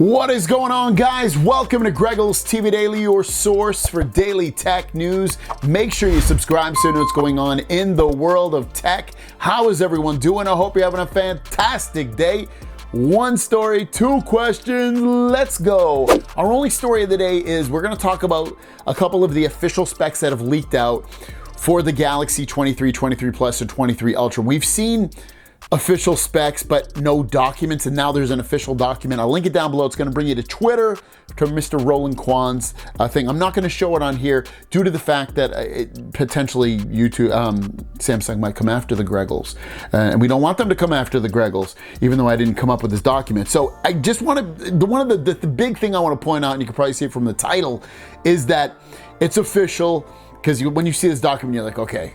What is going on, guys? Welcome to Greggles TV Daily, your source for daily tech news. Make sure you subscribe so you know what's going on in the world of tech. How is everyone doing? I hope you're having a fantastic day. One story, two questions, let's go. Our only story of the day is we're going to talk about a couple of the official specs that have leaked out for the Galaxy 23, 23 Plus, and 23 Ultra. We've seen official specs, but no documents, and now there's an official document. I'll link it down below. It's going to bring you to Twitter, to Mr. Roland Kwan's thing. I'm not going to show it on here due to the fact that potentially YouTube, Samsung might come after the Greggles, and we don't want them to come after the Greggles, even though I didn't come up with this document. So I just want to, one of the big thing I want to point out, and you can probably see it from the title, is that it's official, because when you see this document, you're like, okay,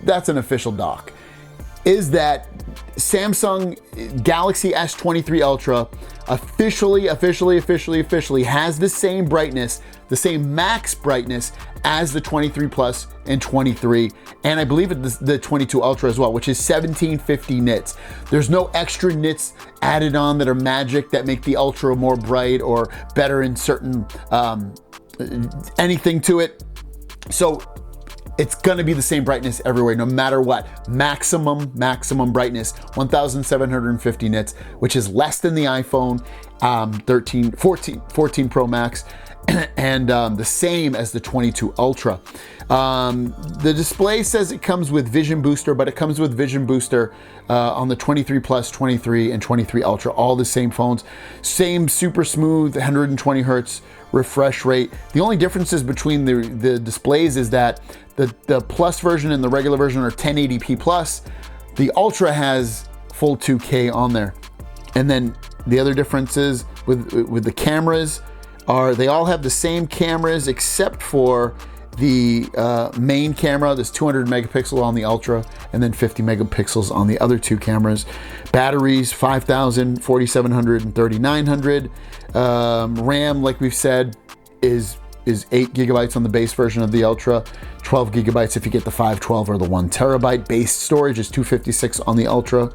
that's an official doc. Is that Samsung Galaxy S23 Ultra officially has the same brightness, the same max brightness as the 23 Plus and 23, and I believe it's the 22 Ultra as well, which is 1750 nits. There's no extra nits added on that are magic that make the Ultra more bright or better in certain anything to it. So it's gonna be the same brightness everywhere, no matter what. Maximum brightness, 1750 nits, which is less than the iPhone 14 Pro Max, and the same as the 22 Ultra. The display says it comes with Vision Booster, but it comes with Vision Booster on the 23 Plus, 23, and 23 Ultra, all the same phones. Same super smooth 120 hertz refresh rate. The only differences between the displays is that the Plus version and the regular version are 1080p plus. The Ultra has full 2K on there. And then the other differences with the cameras are they all have the same cameras except for the main camera. There's 200 megapixel on the Ultra and then 50 megapixels on the other two cameras. Batteries 5,000, 4,700, and 3,900. RAM, like we've said, is 8 gigabytes on the base version of the Ultra, 12 gigabytes if you get the 512 or the 1 terabyte. Base storage is 256 on the Ultra.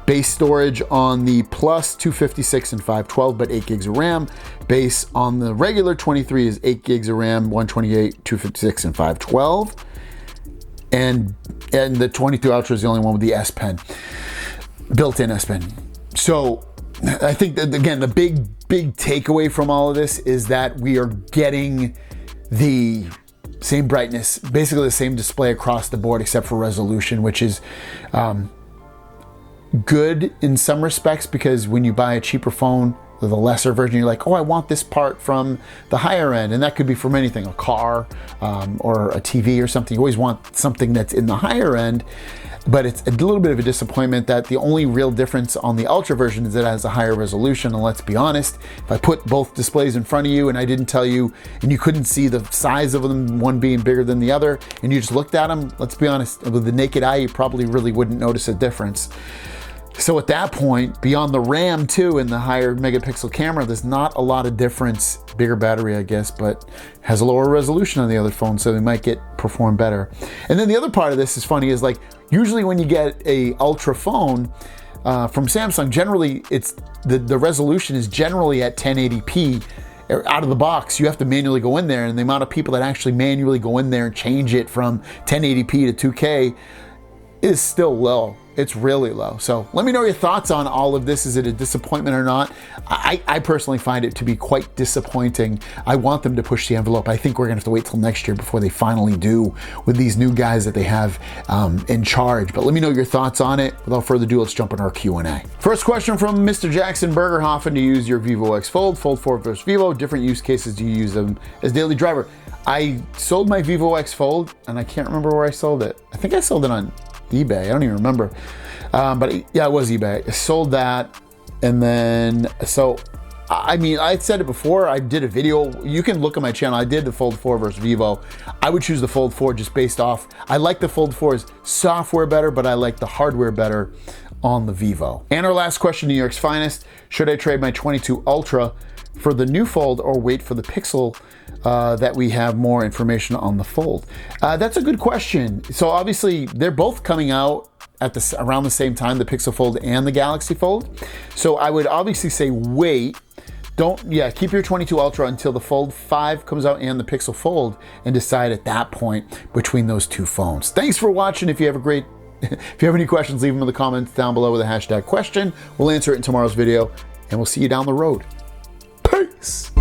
Base storage on the Plus, 256 and 512, but 8 gigs of RAM. Base on the regular 23 is 8 gigs of RAM, 128, 256, and 512. And the 22 Ultra is the only one with the S Pen, built-in S Pen. So I think that, again, the big takeaway from all of this is that we are getting the same brightness, basically the same display across the board except for resolution, which is good in some respects, because when you buy a cheaper phone, the lesser version, you're like, oh, I want this part from the higher end, and that could be from anything, a car or a TV or something. You always want something that's in the higher end, but it's a little bit of a disappointment that the only real difference on the Ultra version is that it has a higher resolution. And let's be honest, if I put both displays in front of you and I didn't tell you, and you couldn't see the size of them, one being bigger than the other, and you just looked at them, let's be honest, with the naked eye, you probably really wouldn't notice a difference. So at that point, beyond the RAM too and the higher megapixel camera, there's not a lot of difference. Bigger battery, I guess, but has a lower resolution on the other phone, so they might perform better. And then the other part of this is funny, is like usually when you get a Ultra phone from Samsung, generally it's the resolution is generally at 1080p. Out of the box, you have to manually go in there, and the amount of people that actually manually go in there and change it from 1080p to 2K is still low. It's really low. So let me know your thoughts on all of this. Is it a disappointment or not? I personally find it to be quite disappointing. I want them to push the envelope. I think we're gonna have to wait till next year before they finally do with these new guys that they have in charge. But let me know your thoughts on it. Without further ado, let's jump in our Q&A. First question from Mr. Jackson Berger. How often do you use your Vivo X Fold 4 versus Vivo? Different use cases do you use them as daily driver? I sold my Vivo X Fold, and I can't remember where I sold it. I think I sold it on eBay. I don't even remember. But yeah, it was eBay. I sold that. And then, so, I mean, I said it before. I did a video. You can look at my channel. I did the Fold 4 versus Vivo. I would choose the Fold 4 just based off. I like the Fold 4's software better, but I like the hardware better on the Vivo. And our last question, New York's finest. Should I trade my 22 Ultra for the new Fold or wait for the Pixel that we have more information on the Fold? That's a good question. So obviously they're both coming out at around the same time, the Pixel Fold and the Galaxy Fold. So I would obviously say wait keep your 22 Ultra until the Fold 5 comes out and the Pixel Fold, and decide at that point between those two phones. Thanks for watching. If you have any questions, leave them in the comments down below with the hashtag question. We'll answer it in tomorrow's video, and we'll see you down the road. Peace.